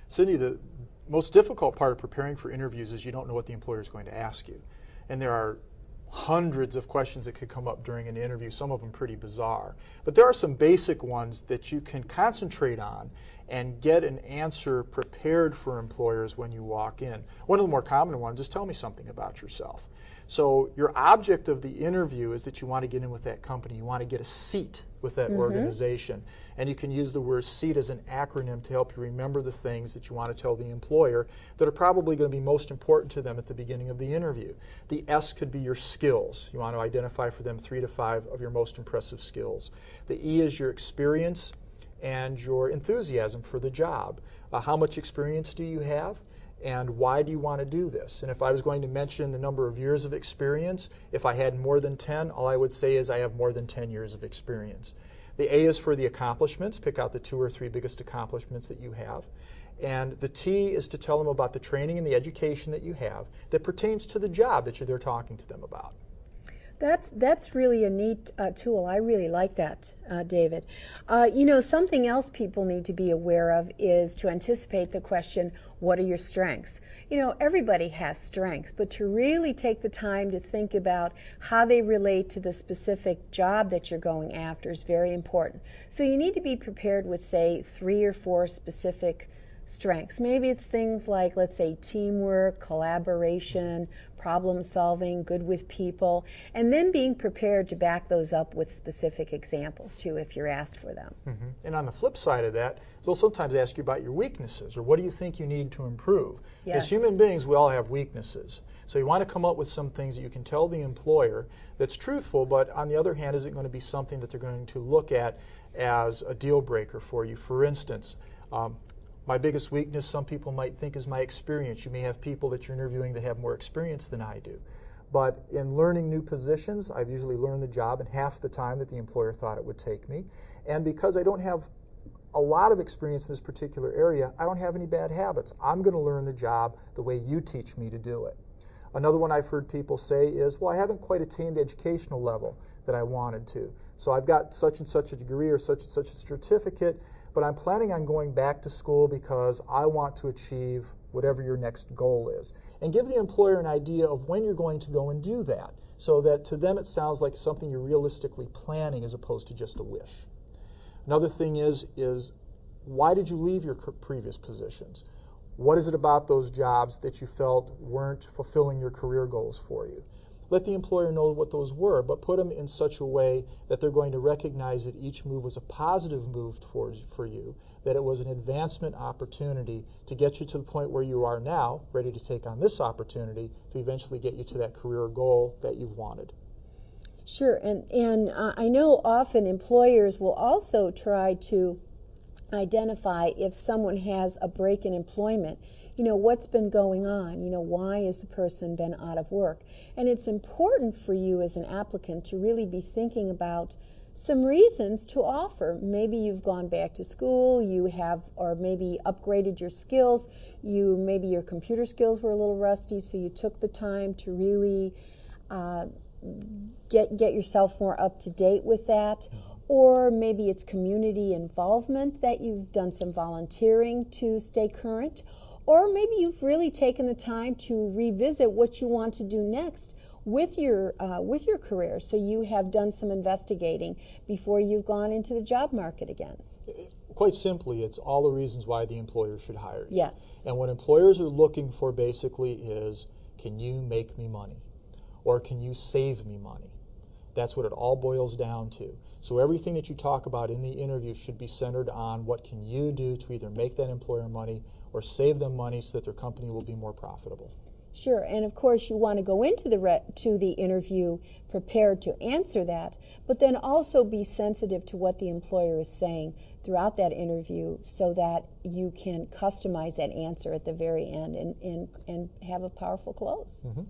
Cindy, the most difficult part of preparing for interviews is you don't know what the employer is going to ask you. And there are hundreds of questions that could come up during an interview, some of them pretty bizarre. But there are some basic ones that you can concentrate on and get an answer prepared for employers when you walk in. One of the more common ones is tell me something about yourself. So your object of the interview is that you want to get in with that company. You want to get a seat with that organization. And you can use the word SEAT as an acronym to help you remember the things that you want to tell the employer that are probably going to be most important to them at the beginning of the interview. The S could be your skills. You want to identify for them 3 to 5 of your most impressive skills. The E is your experience and your enthusiasm for the job. How much experience do you have? And why do you want to do this? And if I was going to mention the number of years of experience, if I had more than 10, all I would say is I have more than 10 years of experience. The A is for the accomplishments. Pick out the 2 or 3 biggest accomplishments that you have. And the T is to tell them about the training and the education that you have that pertains to the job that you're there talking to them about. That's really a neat tool. I really like that, David. You know, something else people need to be aware of is to anticipate the question, what are your strengths? You know, everybody has strengths, but to really take the time to think about how they relate to the specific job that you're going after is very important. So you need to be prepared with, say, 3 or 4 specific strengths. Maybe it's things like, let's say, teamwork, collaboration, problem solving, good with people, and then being prepared to back those up with specific examples too if you're asked for them. And on the flip side of that, they'll sometimes ask you about your weaknesses or what do you think you need to improve. Yes. As human beings, we all have weaknesses. So you want to come up with some things that you can tell the employer that's truthful, but on the other hand, is it going to be something that they're going to look at as a deal breaker for you? For instance, my biggest weakness, some people might think, is my experience. You may have people that you're interviewing that have more experience than I do. But in learning new positions, I've usually learned the job in half the time that the employer thought it would take me. And because I don't have a lot of experience in this particular area, I don't have any bad habits. I'm going to learn the job the way you teach me to do it. Another one I've heard people say is, well, I haven't quite attained the educational level that I wanted to. So I've got such and such a degree or such and such a certificate, but I'm planning on going back to school because I want to achieve whatever your next goal is. And give the employer an idea of when you're going to go and do that, so that to them it sounds like something you're realistically planning as opposed to just a wish. Another thing is why did you leave your previous positions? What is it about those jobs that you felt weren't fulfilling your career goals for you? Let the employer know what those were, but put them in such a way that they're going to recognize that each move was a positive move for you, that it was an advancement opportunity to get you to the point where you are now, ready to take on this opportunity to eventually get you to that career goal that you've wanted. Sure, and I know often employers will also try to identify if someone has a break in employment. You know, what's been going on? You know, why has the person been out of work? And it's important for you as an applicant to really be thinking about some reasons to offer. Maybe you've gone back to school, you have, or maybe upgraded your skills, maybe your computer skills were a little rusty, so you took the time to really get yourself more up to date with that. Or maybe it's community involvement, that you've done some volunteering to stay current. Or maybe you've really taken the time to revisit what you want to do next with your career. So you have done some investigating before you've gone into the job market again. Quite simply, it's all the reasons why the employer should hire you. Yes. And what employers are looking for basically is, can you make me money? Or can you save me money? That's what it all boils down to. So everything that you talk about in the interview should be centered on what can you do to either make that employer money or save them money so that their company will be more profitable. Sure, and of course you want to go into the interview prepared to answer that, but then also be sensitive to what the employer is saying throughout that interview so that you can customize that answer at the very end and have a powerful close. Mm-hmm.